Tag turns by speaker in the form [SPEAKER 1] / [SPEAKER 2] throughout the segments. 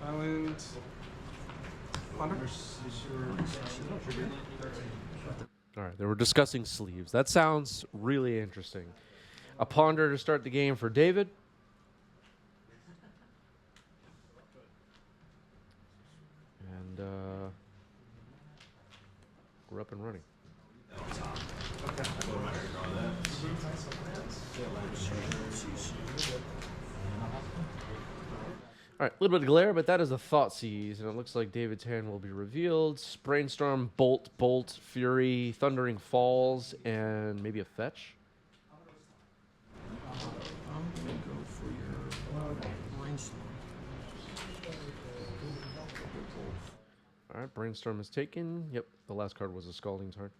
[SPEAKER 1] Island. Ponder.
[SPEAKER 2] All right, they were discussing sleeves. That sounds really interesting. A ponder to start the game for David. And we're up and running. All right, a little bit of glare, but that is a Thoughtseize, and it looks like David's hand will be revealed. Brainstorm, Bolt, Bolt, Fury, Thundering Falls, and maybe a Fetch.
[SPEAKER 1] I'm gonna go for your Brainstorm.
[SPEAKER 2] All right, Brainstorm is taken. Yep, the last card was a Scalding Tarn.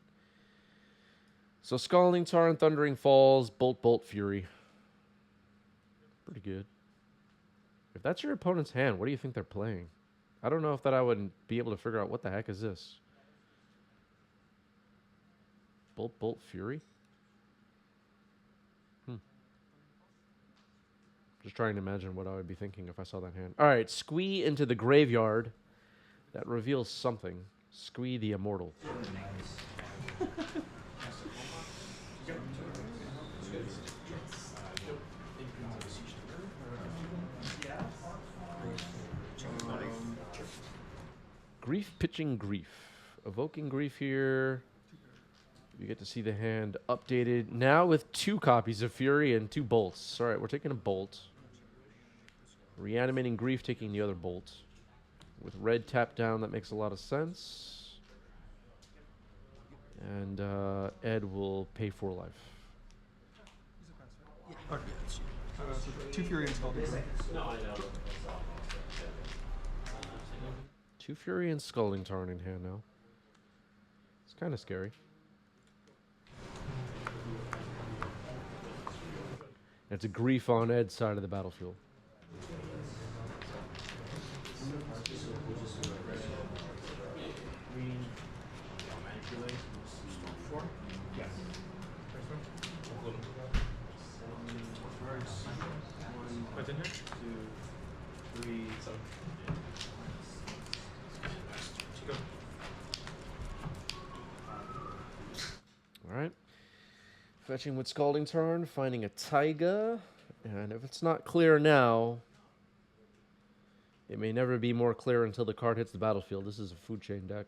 [SPEAKER 2] So Scalding Tarn, Thundering Falls, Bolt, Bolt, Fury. Pretty good. If that's your opponent's hand, what do you think they're playing? I don't know if that I would be able to figure out what the heck is this. Bolt, Bolt, Fury? Just trying to imagine what I would be thinking if I saw that hand. All right, Squee into the graveyard. That reveals something. Squee the Immortal. Grief pitching Grief. Evoking Grief here. You get to see the hand updated. Now with 2 copies of Fury and 2 bolts. All right, we're taking a bolt. Reanimating Grief, taking the other bolt. With red tapped down, that makes a lot of sense. And Ed will pay for life.
[SPEAKER 1] Okay. 2 Fury and Scalding.
[SPEAKER 2] 2 Fury and Scalding Tarn in hand now. It's kind of scary. It's a Grief on Ed's side of the battlefield. All right. Fetching with Scalding Tarn, finding a Taiga. And if it's not clear now, it may never be more clear until the card hits the battlefield. This is a Food Chain deck.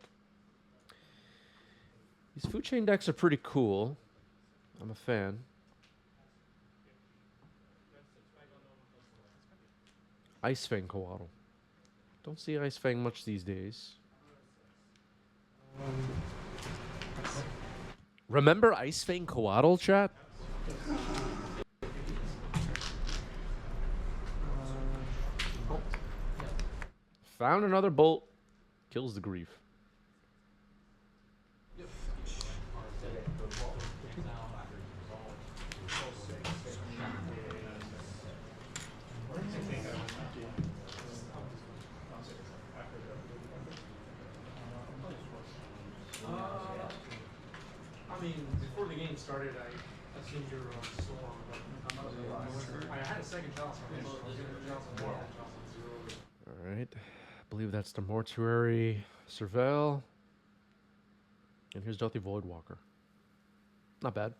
[SPEAKER 2] These Food Chain decks are pretty cool. I'm a fan. Ice Fang Coatl. Don't see Ice Fang much these days. Remember Ice Fang Coatl, chat? Found another bolt. Kills the Grief.
[SPEAKER 3] I mean, before the game started, I assumed you were on so long, but I had a second chance.
[SPEAKER 2] All right. I believe that's the Mortuary Surveil. And here's Dothi Voidwalker. Not bad.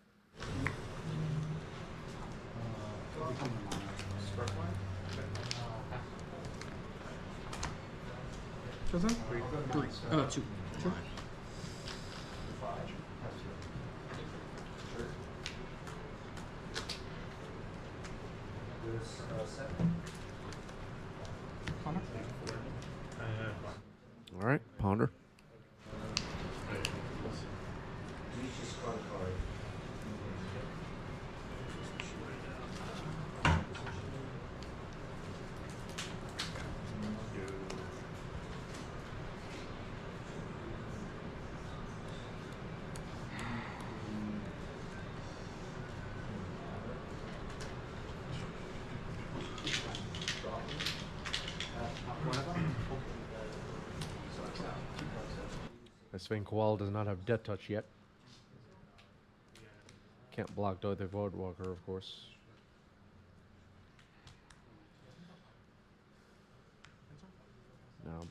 [SPEAKER 1] Chosen? 3. 2. Sure. Ponder.
[SPEAKER 2] All right, Ponder. Ice Fang Coatl does not have Death Touch yet. Can't block Dothi Voidwalker, of course.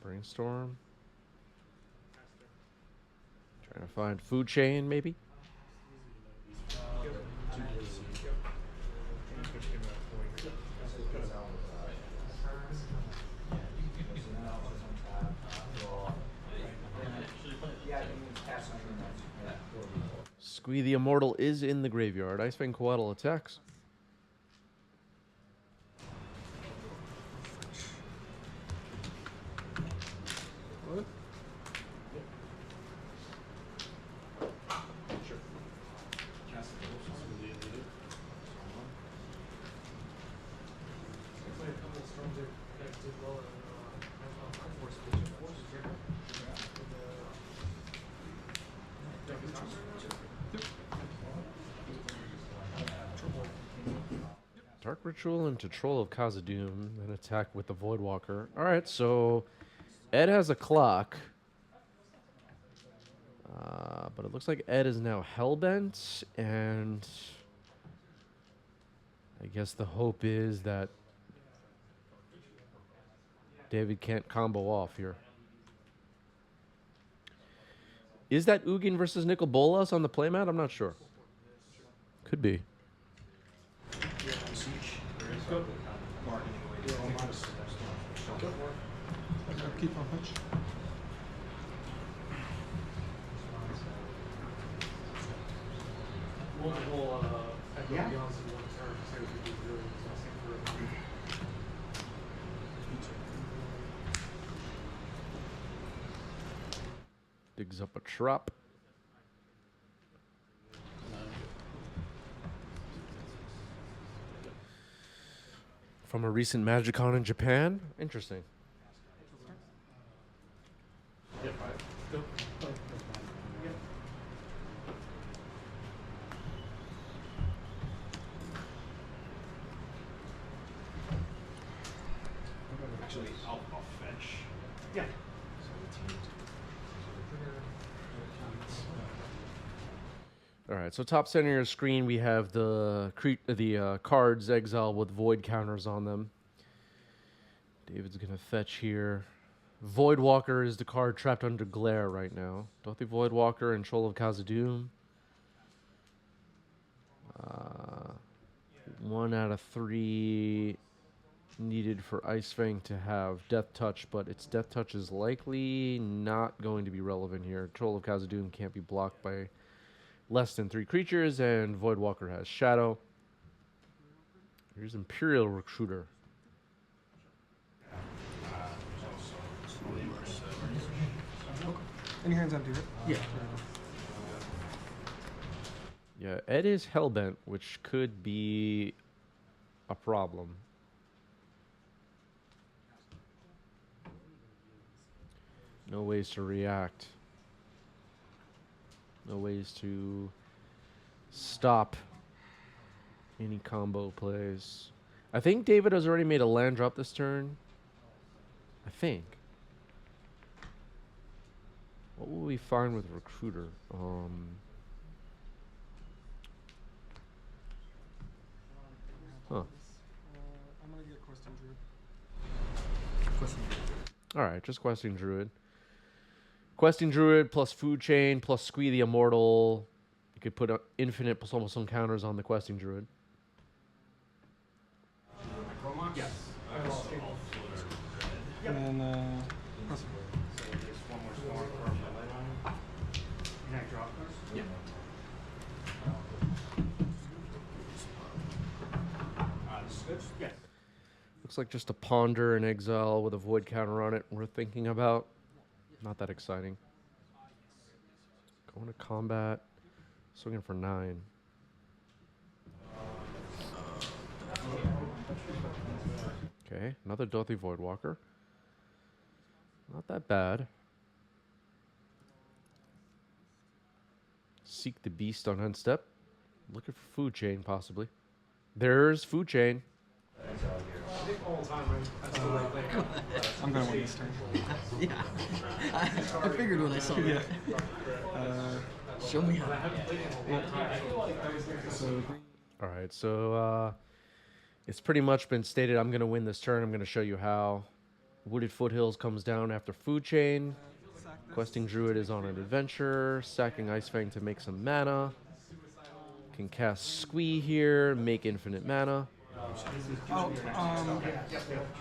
[SPEAKER 2] Brainstorm. Trying to find food chain, maybe. Squee the Immortal is in the graveyard. Icefang Coatl attacks.
[SPEAKER 1] What?
[SPEAKER 3] Played a couple of storms that did well in High Force Division.
[SPEAKER 2] Dark Ritual into Troll of Khazad-dûm, then attack with the Voidwalker. Alright, so Ed has a clock. But it looks like Ed is now Hellbent, and I guess the hope is that David can't combo off here. Is that Ugin versus Nicol Bolas on the playmat? I'm not sure. Could be.
[SPEAKER 1] Keep on punch.
[SPEAKER 3] Multiple Echo Beyonds in one turn, so it would be really exhausting for a
[SPEAKER 2] Digs up a trap. From a recent MagicCon in Japan. Interesting.
[SPEAKER 4] Actually, I'll fetch.
[SPEAKER 3] Yeah.
[SPEAKER 2] All right, so top center of your screen, we have the cards exile with void counters on them. David's gonna fetch here. Voidwalker is the card trapped under glare right now. Dothy Voidwalker and Troll of Khazad-dûm. 1 out of 3 needed for Icefang to have Death Touch, but its Death Touch is likely not going to be relevant here. Troll of Khazad-dûm can't be blocked by less than 3 creatures, and Voidwalker has Shadow. Here's Imperial Recruiter.
[SPEAKER 1] And your hand's empty, right?
[SPEAKER 3] Yeah.
[SPEAKER 2] Yeah, Ed is Hellbent, which could be a problem. No ways to react. No ways to stop any combo plays. I think David has already made a land drop this turn. I think. What will we find with Recruiter?
[SPEAKER 1] I'm gonna get Questing Druid.
[SPEAKER 2] Alright, just Questing Druid. Questing Druid plus Food Chain plus Squee the Immortal. You could put infinite plus almost some counters on the Questing Druid.
[SPEAKER 3] Yes.
[SPEAKER 1] And then,
[SPEAKER 4] So there's one more storm from the light line.
[SPEAKER 3] Can I drop first?
[SPEAKER 4] Yeah. This is good? Yes.
[SPEAKER 2] Looks like just a Ponder and Exile with a Void counter on it we're thinking about. Not that exciting. Going to combat. Swinging for 9. Okay, another Dothy Voidwalker. Not that bad. Seek the Beast on end step. Looking for Food Chain, possibly. There's Food Chain.
[SPEAKER 3] I think all the time, man. That's the right thing.
[SPEAKER 1] I'm gonna win this turn.
[SPEAKER 5] Yeah, I figured when I saw that. Show me how.
[SPEAKER 3] I haven't played it in a long time.
[SPEAKER 1] So,
[SPEAKER 2] Alright, so it's pretty much been stated I'm going to win this turn. I'm going to show you how. Wooded Foothills comes down after Food Chain. Questing Druid is on an adventure. Sacking Icefang to make some mana. Can cast Squee here, make infinite mana.
[SPEAKER 1] Oh,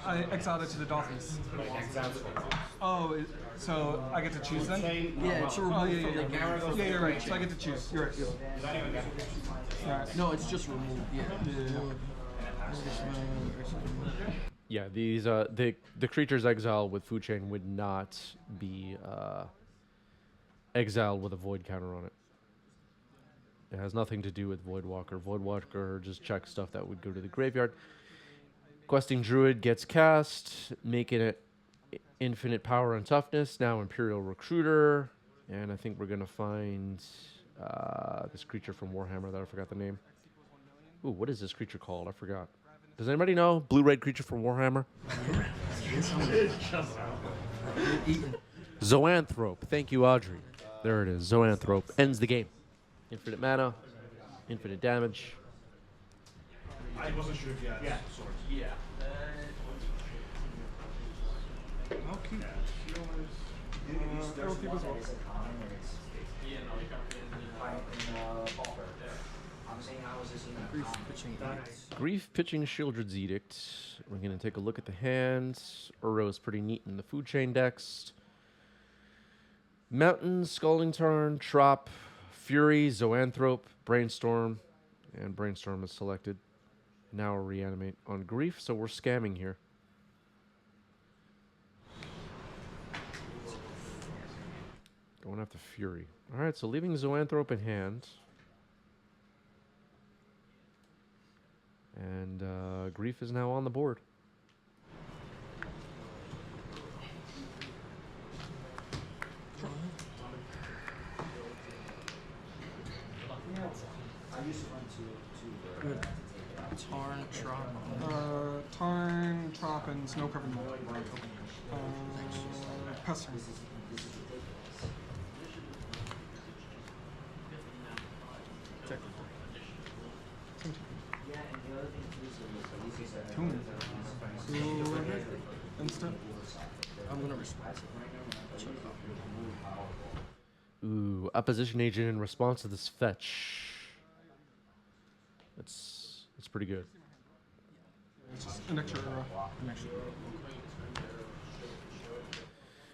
[SPEAKER 1] I exiled it to the Dolphins. Oh, so I get to choose then?
[SPEAKER 5] Yeah, it's a remove
[SPEAKER 1] Oh, yeah,
[SPEAKER 5] from
[SPEAKER 1] yeah,
[SPEAKER 5] the
[SPEAKER 1] yeah.
[SPEAKER 5] game.
[SPEAKER 1] Yeah, you're right. So I get to choose. You're right. Alright.
[SPEAKER 5] No, it's just remove. Yeah.
[SPEAKER 2] Yeah, these the creature's exile with Food Chain would not be exiled with a Void counter on it. It has nothing to do with Voidwalker. Voidwalker just checks stuff that would go to the graveyard. Questing Druid gets cast, making it infinite power and toughness. Now Imperial Recruiter. And I think we're going to find this creature from Warhammer that I forgot the name. Ooh, what is this creature called? I forgot. Does anybody know? Blue-red creature from Warhammer? Zoanthrope. Thank you, Audrey. There it is. Zoanthrope. Ends the game. Infinite mana. Infinite damage.
[SPEAKER 4] I wasn't sure if you had swords. Yeah.
[SPEAKER 1] Oh, cute. Arrow Thief as well.
[SPEAKER 2] Grief pitching Shieldred's Edict. We're going to take a look at the hand. Uro is pretty neat in the Food Chain decks. Mountain, Scalding Tarn, Trop, Fury, Zoanthrope, Brainstorm, and Brainstorm is selected. Now reanimate on Grief, so we're scamming here. Going after Fury. Alright, so leaving Zoanthrope in hand. And Grief is now on the board.
[SPEAKER 5] Good. Tarn, Trop.
[SPEAKER 1] Tarn, Trop, and Snow Covered Moon. Pester. Tune. Instant.
[SPEAKER 5] I'm gonna respond.
[SPEAKER 2] Ooh, opposition agent in response to this fetch. It's pretty good.
[SPEAKER 1] It's just an extra.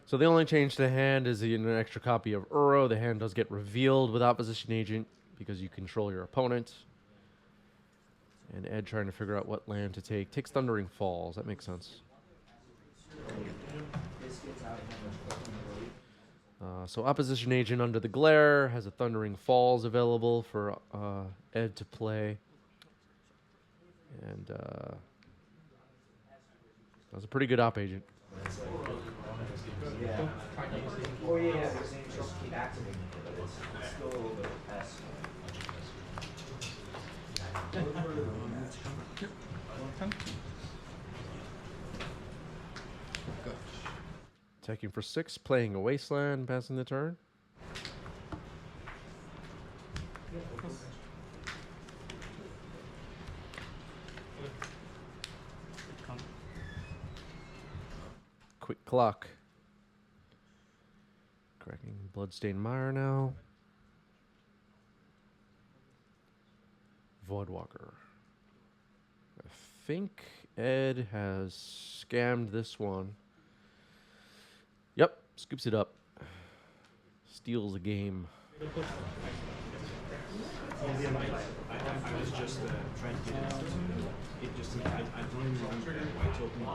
[SPEAKER 2] So the only change to the hand is an extra copy of Uro. The hand does get revealed with opposition agent because you control your opponent. And Ed trying to figure out what land to take. Takes Thundering Falls. That makes sense. So opposition agent under the glare has a Thundering Falls available for Ed to play. And that was a pretty good op agent.
[SPEAKER 6] Yeah. Oh yeah, yeah. They're saying just keep activating it, but it's still a little bit past.
[SPEAKER 2] Attacking for 6, playing a Wasteland, passing the turn. Quick clock. Cracking Bloodstained Mire now. Voidwalker. I think Ed has scammed this one. Yep, scoops it up. Steals a game.
[SPEAKER 4] I was just trying to get it. It just, I don't even remember that white token.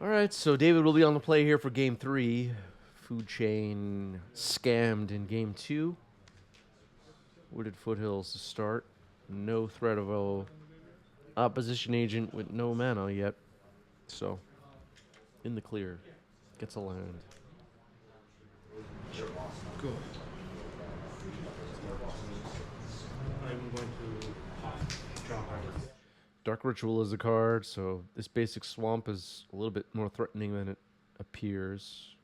[SPEAKER 2] All right, so David will be on the play here for game 3. Food Chain scammed in game 2. Wooded Foothills to start. No threat of a opposition agent with no mana yet. So, in the clear. Gets a land.
[SPEAKER 5] Good.
[SPEAKER 4] I'm going to draw a card.
[SPEAKER 2] Dark Ritual is a card, so this basic swamp is a little bit more threatening than it appears.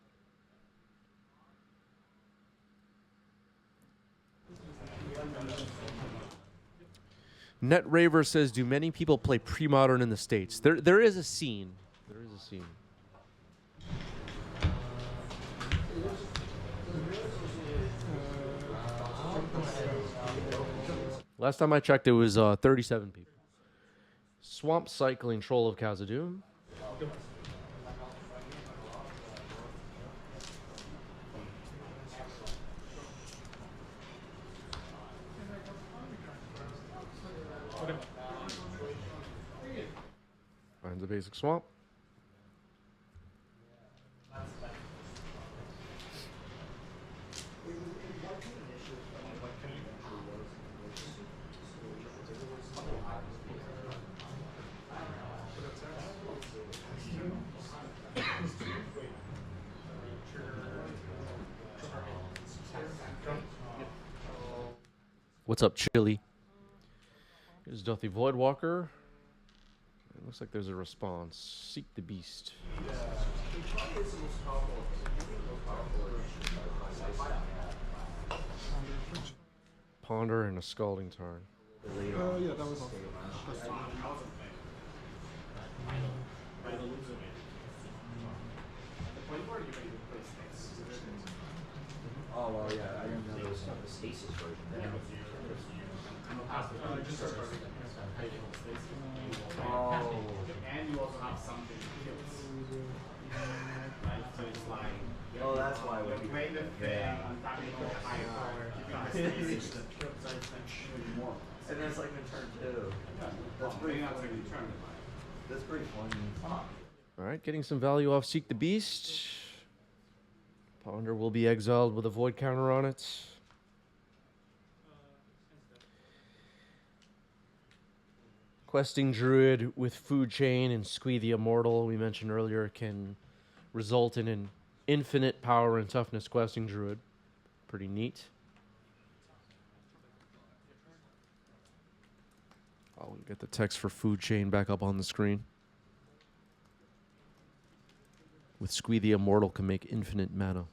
[SPEAKER 2] Net Raver says, "Do many people play pre-modern in the States?" There is a scene. There is a scene. Last time I checked, it was 37 people. Swamp Cycling Troll of Khazad-dûm. Finds a basic swamp. What's up, Chili? Here's Dothi Voidwalker. It looks like there's a response. Seek the Beast. Ponder and a Scalding Tarn.
[SPEAKER 1] Yeah, that was all.
[SPEAKER 6] Oh, well, yeah, I didn't know there was a stasis version there. Oh.
[SPEAKER 4] And you also have something kills. Right? So it's like.
[SPEAKER 6] Oh, that's why we
[SPEAKER 4] Play the thing, untapping the high power, keeping the stasis that kills, so it's like shooting more.
[SPEAKER 6] And that's like in turn 2. That's pretty funny. That's pretty funny.
[SPEAKER 2] All right, getting some value off Seek the Beast. Ponder will be exiled with a void counter on it. Questing Druid with Food Chain and Squee the Immortal, we mentioned earlier, can result in an infinite power and toughness Questing Druid. Pretty neat. I'll get the text for Food Chain back up on the screen. With Squee the Immortal can make infinite mana.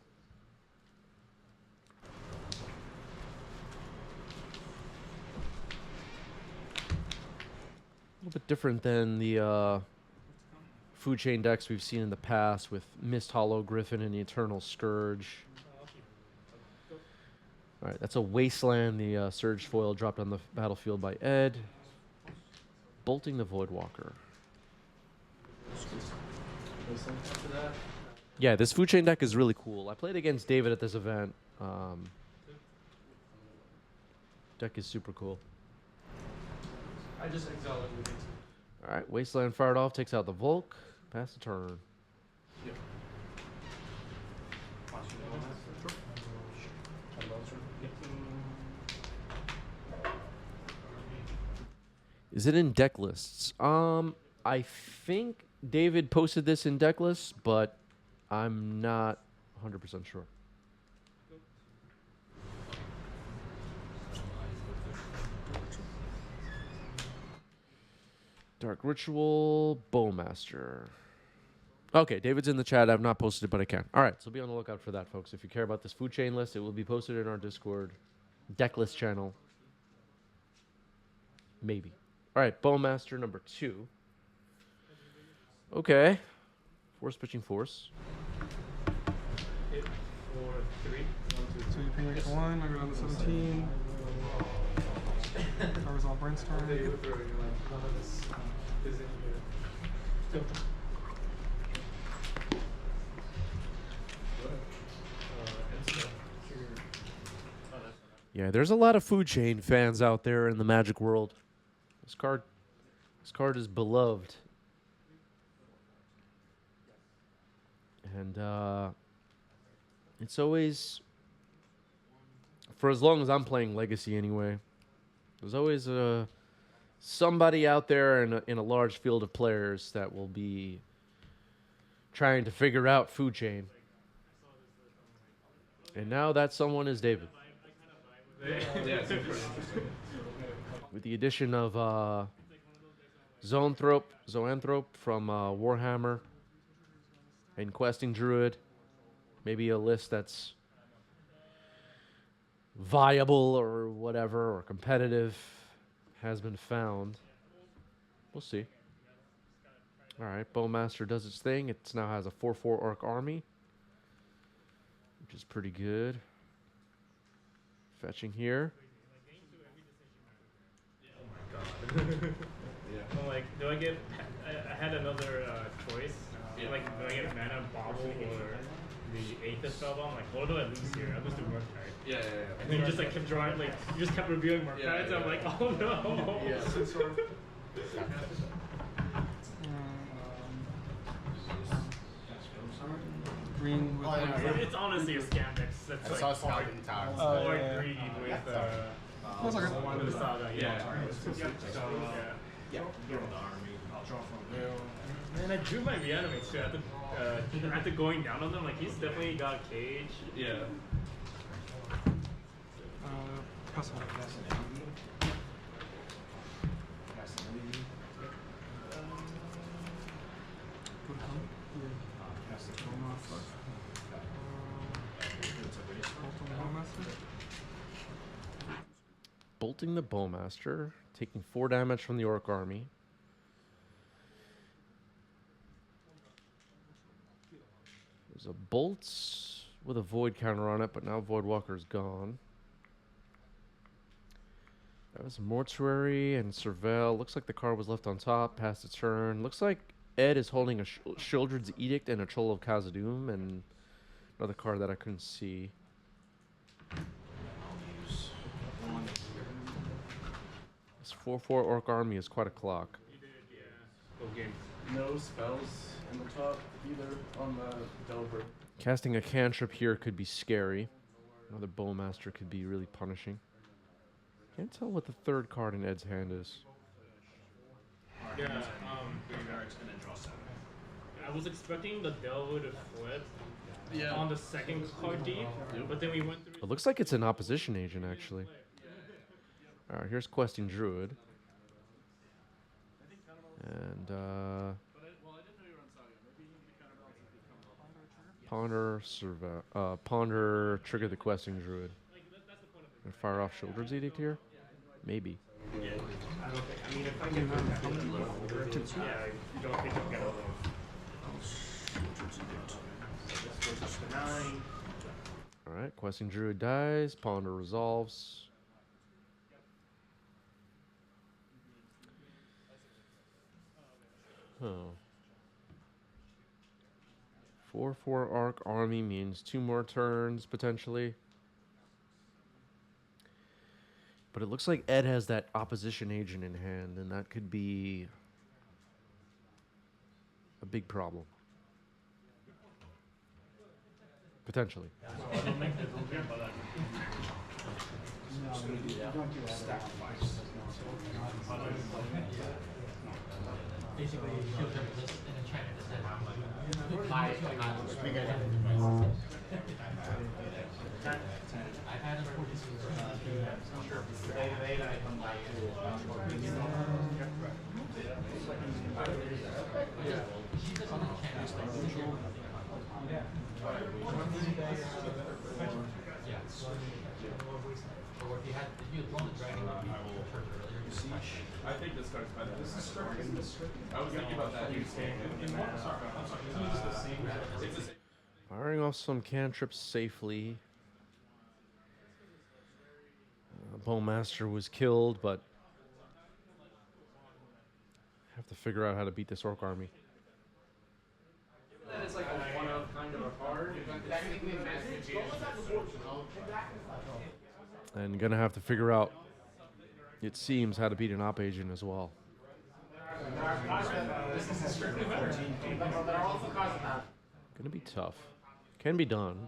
[SPEAKER 2] A little bit different than the Food Chain decks we've seen in the past with Mist Hollow Griffin and the Eternal Scourge. All right, that's a Wasteland. The Surge foil dropped on the battlefield by Ed. Bolting the Voidwalker. Yeah, this Food Chain deck is really cool. I played against David at this event. Deck is super cool.
[SPEAKER 3] I just exiled it with it.
[SPEAKER 2] All right, Wasteland fired off, takes out the Volk. Pass the turn.
[SPEAKER 3] Yep.
[SPEAKER 2] Is it in deck lists? I think David posted this in deck lists, but I'm not 100% sure. Dark Ritual, Bowmaster. Okay, David's in the chat. I've not posted it, but I can. All right, so be on the lookout for that, folks. If you care about this Food Chain list, it will be posted in our Discord deck list channel. Maybe. All right, Bowmaster number 2. Okay. Force pitching force.
[SPEAKER 3] Hit for 3. 1, 2,
[SPEAKER 1] So you ping for 1, I go down to 17. Covers all brainstorm.
[SPEAKER 3] They go through and you're like, none of this is in here.
[SPEAKER 2] Yeah, there's a lot of Food Chain fans out there in the Magic world. This card is beloved. And it's always, for as long as I'm playing Legacy anyway, there's always somebody out there in a large field of players that will be trying to figure out Food Chain. And now that someone is David. With the addition of Zoanthrope from Warhammer and Questing Druid, maybe a list that's viable or whatever, or competitive. has been found. We'll see. All right, Bowmaster does its thing. It now has a 4/4 Orc army, which is pretty good. Fetching here.
[SPEAKER 3] I'm like, do I get? I had another choice. Like, do I get mana bobble or the Aethys spellbomb? Like, what do I lose here? I lose to Murktide.
[SPEAKER 7] Yeah.
[SPEAKER 3] And then you just like kept drawing, like you just kept reviewing Murktides. I'm like, oh no.
[SPEAKER 7] Yeah.
[SPEAKER 1] Green with
[SPEAKER 3] It's honestly a scam deck. That's like hard greedy with
[SPEAKER 1] Looks like a
[SPEAKER 3] with the Saga. Yeah.
[SPEAKER 4] Yeah. Get the army. I'll draw from there.
[SPEAKER 3] And I drew my reanimates too. After going down on them, like he's definitely got cage.
[SPEAKER 7] Yeah.
[SPEAKER 1] plus one.
[SPEAKER 2] Bolting the Bowmaster, taking 4 damage from the Orc army. There's a Bolt with a Void counter on it, but now Voidwalker's gone. That was Mortuary and Surveil. Looks like the card was left on top past its turn. Looks like Ed is holding a Shieldred's Edict and a Troll of Khazad-dûm and another card that I couldn't see. This 4/4 Orc army is quite a clock.
[SPEAKER 3] Okay.
[SPEAKER 7] No spells in the top either on the Delver.
[SPEAKER 2] Casting a cantrip here could be scary. Another Bowmaster could be really punishing. Can't tell what the third card in Ed's hand is.
[SPEAKER 3] Yeah.
[SPEAKER 4] Graveyard's gonna draw 7.
[SPEAKER 3] I was expecting the Delver to flip on the second card deep, but then we went through.
[SPEAKER 2] It looks like it's an opposition agent, actually. Alright, here's Questing Druid. And, Ponder, trigger the Questing Druid. And fire off Shieldred's Edict here? Maybe.
[SPEAKER 3] Yeah, I don't think. I mean, if I get you don't think I'll get a little. This goes up to 9.
[SPEAKER 2] Alright, Questing Druid dies. Ponder resolves. Oh. 4/4 Arc army means 2 more turns, potentially. But it looks like Ed has that opposition agent in hand, and that could be a big problem. Potentially.
[SPEAKER 8] Basically, shield Decklists and enchantment is I've had unfortunately she doesn't enchant. Yeah. Or if you had blown the dragon on earlier, you see.
[SPEAKER 7] I think this card's better. This is I was thinking about that. It's the same.
[SPEAKER 2] Firing off some cantrips safely. Bowmaster was killed, but have to figure out how to beat this Orc army.
[SPEAKER 3] That is like a one-of kind of a card.
[SPEAKER 2] And gonna have to figure out, it seems, how to beat an op agent as well. Gonna be tough. Can be done.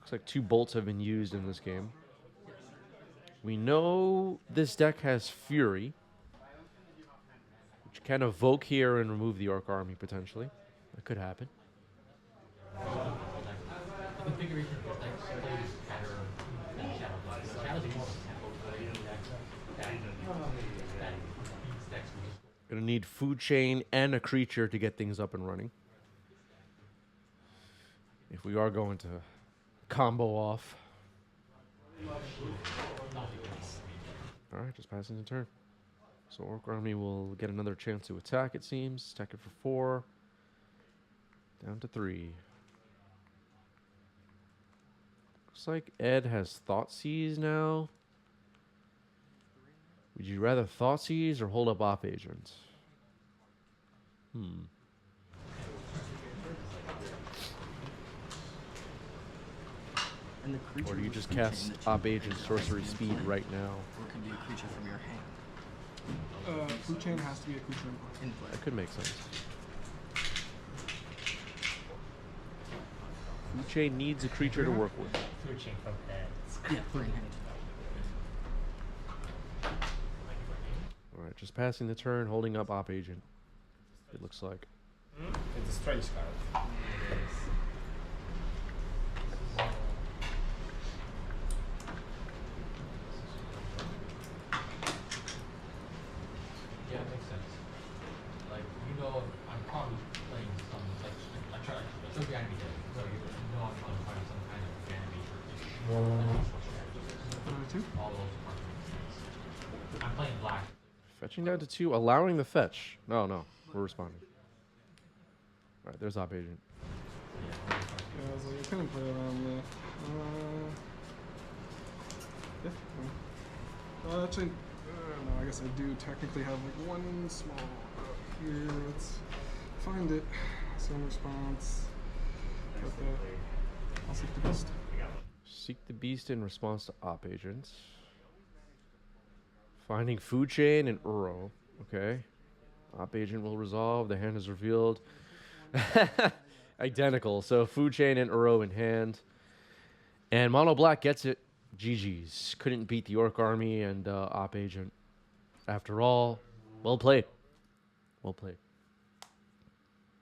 [SPEAKER 2] Looks like 2 bolts have been used in this game. We know this deck has Fury, which can evoke here and remove the Orc army potentially. That could happen.
[SPEAKER 8] The configuration of this deck plays better than Shadow. Shadow's a more tempo that beats decks we just
[SPEAKER 2] Gonna need Food Chain and a creature to get things up and running. If we are going to combo off. All right, just passing the turn. So Orc Army will get another chance to attack, it seems. Attack it for 4. Down to 3. Looks like Ed has Thoughtseize now. Would you rather Thoughtseize or hold up Op Agent?
[SPEAKER 5] And the creature
[SPEAKER 2] Or do you
[SPEAKER 5] with
[SPEAKER 2] just
[SPEAKER 5] food chain
[SPEAKER 2] cast
[SPEAKER 5] that you
[SPEAKER 2] Op Agent
[SPEAKER 5] pick up
[SPEAKER 2] Sorcery
[SPEAKER 5] in
[SPEAKER 2] Speed
[SPEAKER 5] play,
[SPEAKER 2] right now?
[SPEAKER 5] or it can be a creature from your hand
[SPEAKER 1] Food chain has to be a creature in play.
[SPEAKER 5] in play.
[SPEAKER 2] That could make sense. Food Chain needs a creature to work with.
[SPEAKER 3] Food chain from heads.
[SPEAKER 5] Yeah, for in hand.
[SPEAKER 2] Alright, just passing the turn, holding up Op Agent. It looks like.
[SPEAKER 4] It's a strange card.
[SPEAKER 8] Yeah, it makes sense. Like, you know, I'm probably playing some, like, I try, it's okay, enemy deck, so you know I'm playing some kind of animation or neutral strategy. All those are sense. I'm playing black.
[SPEAKER 2] Fetching down to 2, allowing the fetch. No, we're responding. Alright, there's Op Agent.
[SPEAKER 1] Yeah, I was like, I couldn't play around there. Actually, no, I guess I do technically have like one small out here. Let's find it. Send response. Got that. I'll seek the beast.
[SPEAKER 2] Seek the Beast in response to Op Agent. Finding Food Chain and Uro. Okay. Op Agent will resolve. The hand is revealed. Identical. So Food Chain and Uro in hand. And Mono Black gets it. GG's. Couldn't beat the Orc Army and Op Agent. After all, well played. Well played.